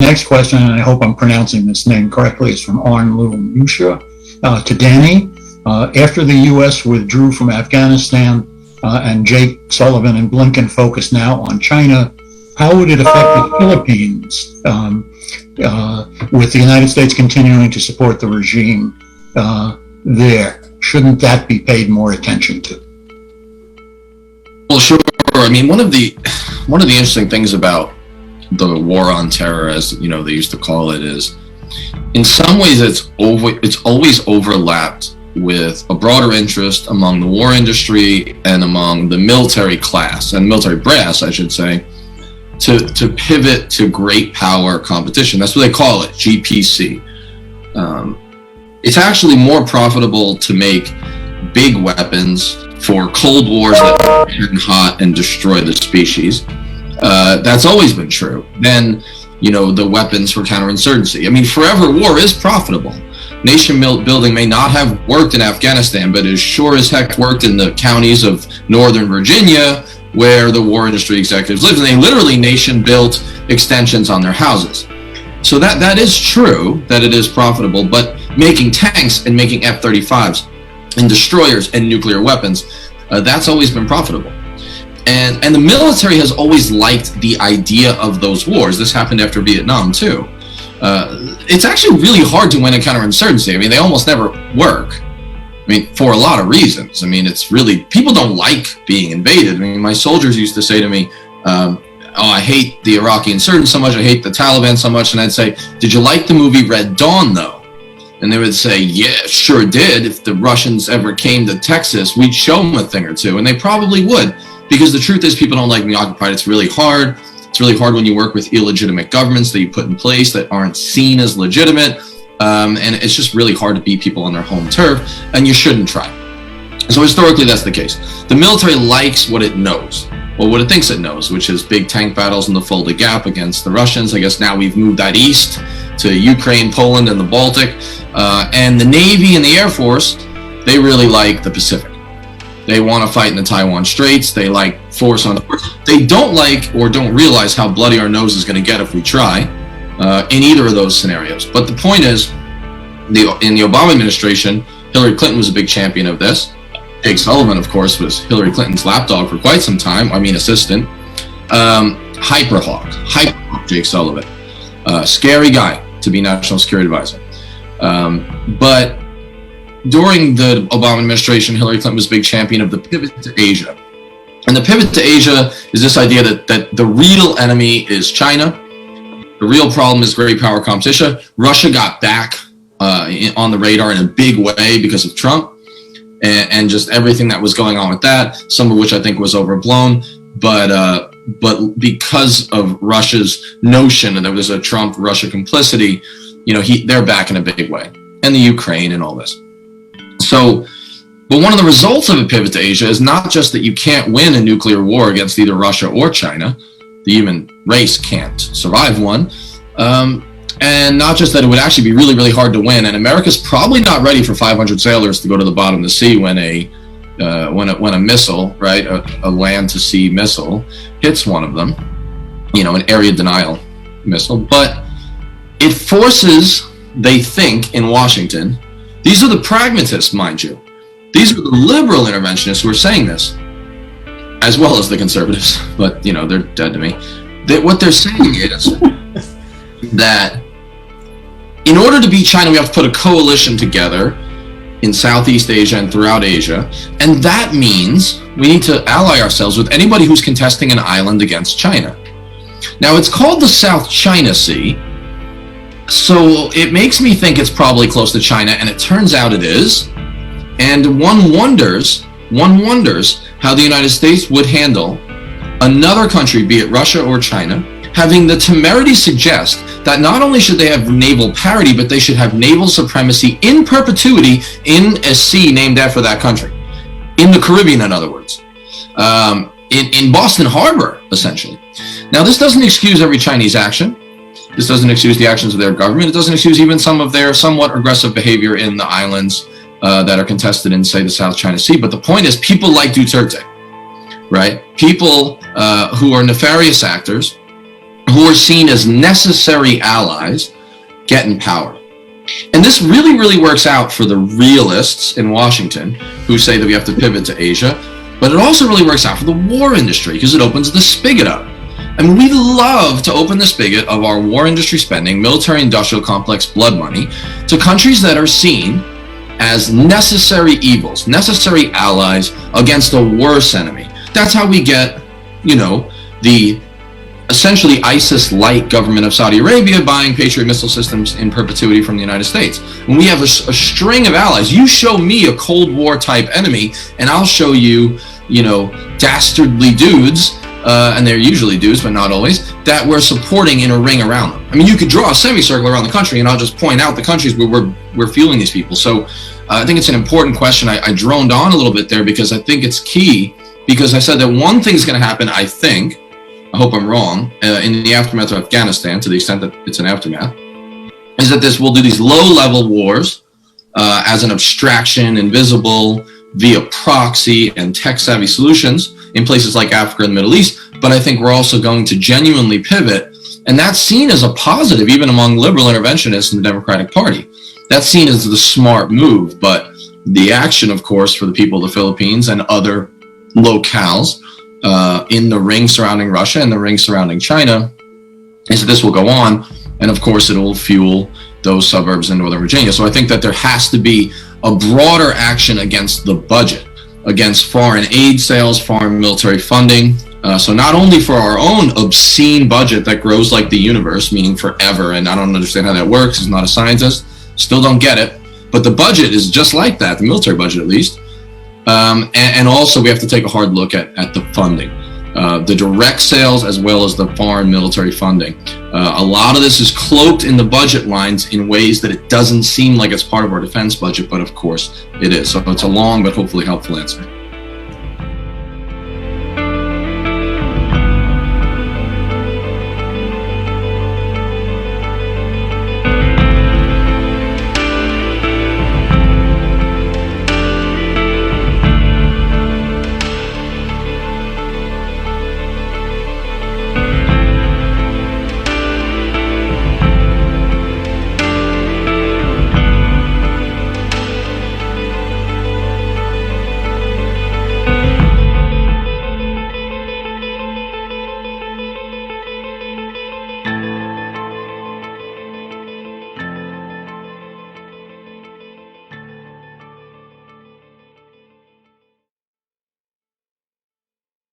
Next question, and I hope I'm pronouncing this name correctly, is from Arn Lu Musha to Danny. After the U.S. withdrew from Afghanistan and Jake Sullivan and Blinken focus now on China, how would it affect the Philippines with the United States continuing to support the regime there? Shouldn't that be paid more attention to? Well, sure. I mean, one of the interesting things about the war on terror, as they used to call it, is in some ways it's always overlapped with a broader interest among the war industry and among the military class and military brass, I should say, to pivot to great power competition. That's what they call it, GPC. It's actually more profitable to make big weapons for cold wars that turn hot and destroy the species. That's always been true. Then, the weapons for counterinsurgency. I mean, forever war is profitable. Nation building may not have worked in Afghanistan, but it sure as heck worked in the counties of Northern Virginia, where the war industry executives lived, and they literally nation built extensions on their houses. So that is true, that it is profitable, but making tanks and making F-35s and destroyers and nuclear weapons, that's always been profitable. And the military has always liked the idea of those wars. This happened after Vietnam, too. It's actually really hard to win a counterinsurgency. I mean, they almost never work. I mean, for a lot of reasons. I mean, it's really, people don't like being invaded. I mean, my soldiers used to say to me, I hate the Iraqi insurgents so much, I hate the Taliban so much, and I'd say, did you like the movie Red Dawn, though? And they would say, yeah, sure did. If the Russians ever came to Texas, we'd show them a thing or two, and they probably would. Because the truth is, people don't like being occupied. It's really hard. It's really hard when you work with illegitimate governments that you put in place that aren't seen as legitimate. And it's just really hard to beat people on their home turf, and you shouldn't try. So historically, that's the case. The military likes what it knows, or what it thinks it knows, which is big tank battles in the Fulda Gap against the Russians. I guess now we've moved that east to Ukraine, Poland, and the Baltic. And the Navy and the Air Force, they really like the Pacific. They want to fight in the Taiwan Straits. They like force on force. They don't like or don't realize how bloody our nose is going to get if we try in either of those scenarios. But the point is, in the Obama administration, Hillary Clinton was a big champion of this. Jake Sullivan, of course, was Hillary Clinton's lapdog for quite some time. Assistant. Hyperhawk Jake Sullivan. Scary guy to be National Security Advisor. But during the Obama administration, Hillary Clinton was a big champion of the pivot to Asia. And the pivot to Asia is this idea that the real enemy is China. The real problem is great power competition. Russia got back on the radar in a big way because of Trump and just everything that was going on with that, some of which I think was overblown. But because of Russia's notion that there was a Trump-Russia complicity, they're back in a big way. And the Ukraine and all this. So, but one of the results of a pivot to Asia is not just that you can't win a nuclear war against either Russia or China. The human race can't survive one. And not just that, it would actually be really, really hard to win. And America's probably not ready for 500 sailors to go to the bottom of the sea when a missile, right, a land-to-sea missile hits one of them, an area denial missile. But it forces, they think, in Washington, these are the pragmatists, mind you. These are the liberal interventionists who are saying this, as well as the conservatives, but, they're dead to me. What they're saying is that in order to beat China, we have to put a coalition together in Southeast Asia and throughout Asia, and that means we need to ally ourselves with anybody who's contesting an island against China. Now, it's called the South China Sea, so it makes me think it's probably close to China, and it turns out it is. And one wonders how the United States would handle another country, be it Russia or China, having the temerity suggest that not only should they have naval parity, but they should have naval supremacy in perpetuity in a sea named after that country. In the Caribbean, in other words. In Boston Harbor, essentially. Now, this doesn't excuse every Chinese action. This doesn't excuse the actions of their government. It doesn't excuse even some of their somewhat aggressive behavior in the islands that are contested in, say, the South China Sea. But the point is, people like Duterte, right? People who are nefarious actors who are seen as necessary allies get in power. And this really, really works out for the realists in Washington who say that we have to pivot to Asia, but it also really works out for the war industry because it opens the spigot up. I mean, we love to open the spigot of our war industry spending, military industrial complex blood money, to countries that are seen as necessary evils, necessary allies against a worse enemy. That's how we get, the essentially ISIS-like government of Saudi Arabia buying Patriot missile systems in perpetuity from the United States. When we have a string of allies, you show me a Cold War type enemy, and I'll show you, dastardly dudes, and they're usually dudes, but not always, that we're supporting in a ring around them. I mean, you could draw a semicircle around the country, and I'll just point out the countries where we're fueling these people. So I think it's an important question. I droned on a little bit there because I think it's key, because I said that one thing's going to happen, I hope I'm wrong, in the aftermath of Afghanistan, to the extent that it's an aftermath, is that we'll do these low-level wars as an abstraction, invisible, via proxy and tech-savvy solutions in places like Africa and the Middle East, but I think we're also going to genuinely pivot, and that's seen as a positive even among liberal interventionists in the Democratic Party. That's seen as the smart move, but the action, of course, for the people of the Philippines and other locales in the ring surrounding Russia and the ring surrounding China is that this will go on, and of course it will fuel those suburbs in Northern Virginia. So I think that there has to be a broader action against the budget, against foreign aid sales, foreign military funding. So not only for our own obscene budget that grows like the universe, meaning forever, and I don't understand how that works, I'm not a scientist, still don't get it, but the budget is just like that, the military budget at least. And also we have to take a hard look at the funding, the direct sales as well as the foreign military funding. A lot of this is cloaked in the budget lines in ways that it doesn't seem like it's part of our defense budget, but of course it is. So it's a long but hopefully helpful answer.